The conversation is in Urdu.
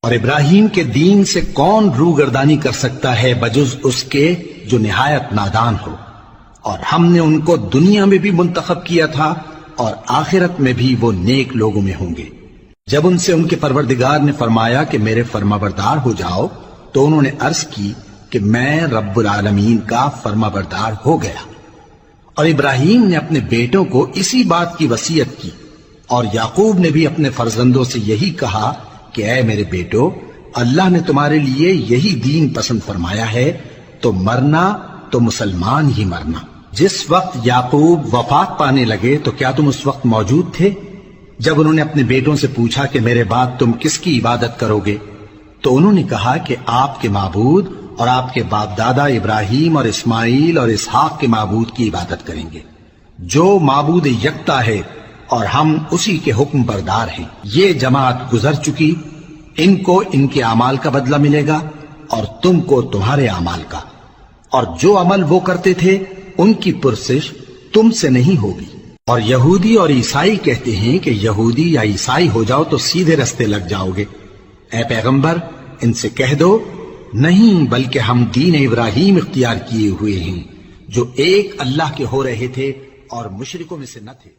اور ابراہیم کے دین سے کون روگردانی کر سکتا ہے بجز اس کے جو نہایت نادان ہو، اور ہم نے ان کو دنیا میں بھی منتخب کیا تھا اور آخرت میں بھی وہ نیک لوگوں میں ہوں گے۔ جب ان سے ان کے پروردگار نے فرمایا کہ میرے فرمانبردار ہو جاؤ تو انہوں نے عرض کی کہ میں رب العالمین کا فرمانبردار ہو گیا۔ اور ابراہیم نے اپنے بیٹوں کو اسی بات کی وصیت کی، اور یعقوب نے بھی اپنے فرزندوں سے یہی کہا کہ اے میرے بیٹو، اللہ نے تمہارے لیے یہی دین پسند فرمایا ہے، تو مرنا تو مسلمان ہی مرنا۔ جس وقت یعقوب وفات پانے لگے تو کیا تم اس وقت موجود تھے جب انہوں نے اپنے بیٹوں سے پوچھا کہ میرے بعد تم کس کی عبادت کرو گے؟ تو انہوں نے کہا کہ آپ کے معبود اور آپ کے باپ دادا ابراہیم اور اسماعیل اور اسحاق کے معبود کی عبادت کریں گے، جو معبود یکتا ہے اور ہم اسی کے حکم بردار ہیں۔ یہ جماعت گزر چکی، ان کو ان کے اعمال کا بدلہ ملے گا اور تم کو تمہارے اعمال کا، اور جو عمل وہ کرتے تھے ان کی پرسش تم سے نہیں ہوگی۔ اور یہودی اور عیسائی کہتے ہیں کہ یہودی یا عیسائی ہو جاؤ تو سیدھے رستے لگ جاؤ گے۔ اے پیغمبر، ان سے کہہ دو نہیں، بلکہ ہم دین ابراہیم اختیار کیے ہوئے ہیں جو ایک اللہ کے ہو رہے تھے اور مشرکوں میں سے نہ تھے۔